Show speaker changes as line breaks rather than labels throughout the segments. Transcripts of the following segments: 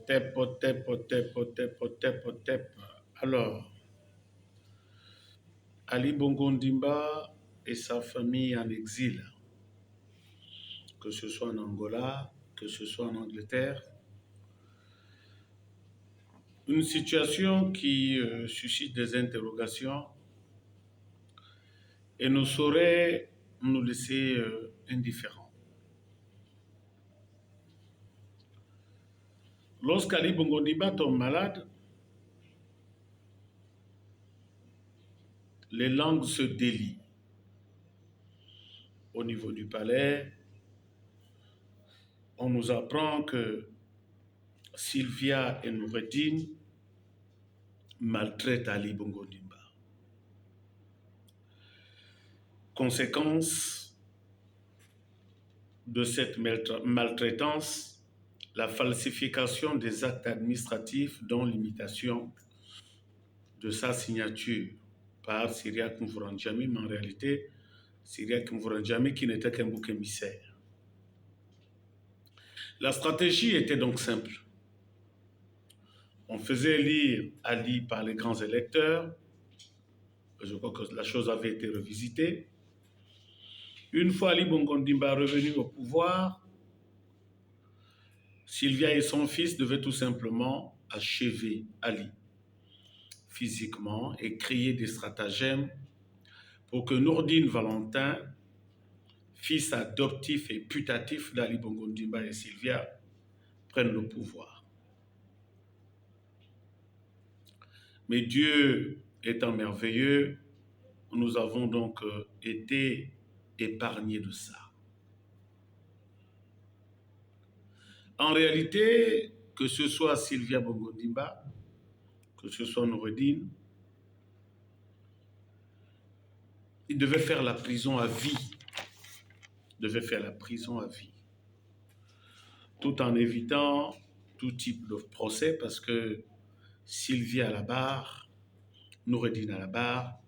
Otep, Otep, Otep, Otep, Otep, Otep. Alors, Ali Bongo Ndimba et sa famille en exil, que ce soit en Angola, que ce soit en Angleterre, une situation qui suscite des interrogations et ne saurait nous laisser indifférents. Lorsqu'Ali Bongo Ndimba tombe malade, les langues se délient. Au niveau du palais, on nous apprend que Sylvia et Noureddin maltraitent Ali Bongo Ndimba. Conséquence de cette maltraitance, la falsification des actes administratifs dont l'imitation de sa signature par Syriac Mvourandiami, mais en réalité, Syriac Mvourandiami qui n'était qu'un bouc émissaire. La stratégie était donc simple. On faisait lire Ali par les grands électeurs. Je crois que la chose avait été revisitée. Une fois Ali Bongo Ndimba revenu au pouvoir, Sylvia et son fils devaient tout simplement achever Ali physiquement et créer des stratagèmes pour que Nourdine Valentin, fils adoptif et putatif d'Ali Bongo Ndimba et Sylvia, prenne le pouvoir. Mais Dieu étant merveilleux, nous avons donc été épargnés de ça. En réalité, que ce soit Sylvia Bongo Ndimba, que ce soit Noureddin, il devait faire la prison à vie. Il devait faire la prison à vie. Tout en évitant tout type de procès parce que Sylvia à la barre, Noureddin à la barre,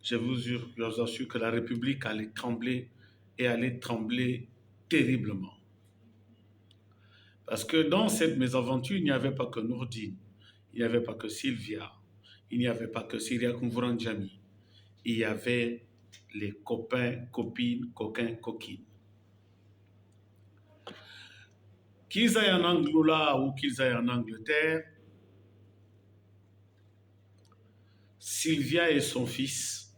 je vous assure que la République allait trembler et allait trembler terriblement. Parce que dans cette mésaventure, il n'y avait pas que Nourdine, il n'y avait pas que Sylvia, il n'y avait pas que Syriac Mvourandiami, il y avait les copains, copines, coquins, coquines. Qu'ils aillent en Angola ou qu'ils aillent en Angleterre, Sylvia et son fils,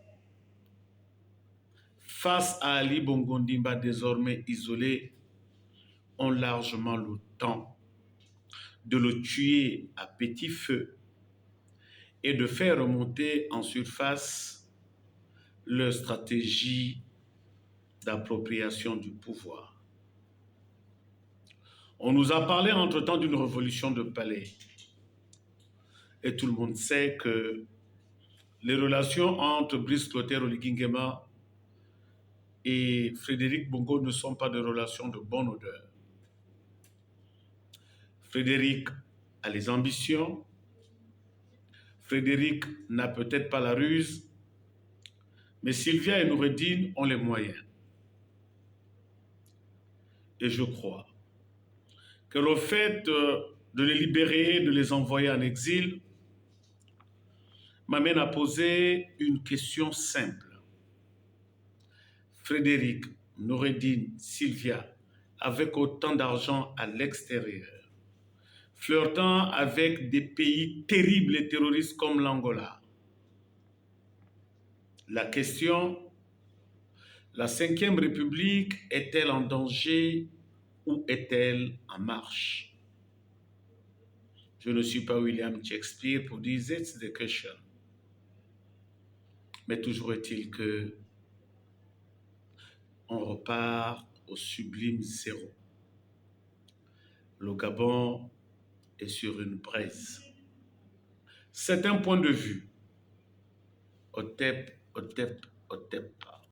face à Ali Bongo Ndimba désormais isolé, ont largement le temps de le tuer à petit feu et de faire remonter en surface leur stratégie d'appropriation du pouvoir. On nous a parlé entre-temps d'une révolution de palais. Et tout le monde sait que les relations entre Brice Clotaire Oligui et Frédéric Bongo ne sont pas des relations de bonne odeur. Frédéric a les ambitions. Frédéric n'a peut-être pas la ruse. Mais Sylvia et Noureddin ont les moyens. Et je crois que le fait de les libérer, de les envoyer en exil, m'amène à poser une question simple. Frédéric, Noureddin, Sylvia, avec autant d'argent à l'extérieur, flirtant avec des pays terribles et terroristes comme l'Angola. La question, la Ve République est-elle en danger ou est-elle en marche? Je ne suis pas William Shakespeare pour dire it's the question. Mais toujours est-il que on repart au sublime zéro. Le Gabon est sur une braise. C'est un point de vue. Otep, Otep, Otep.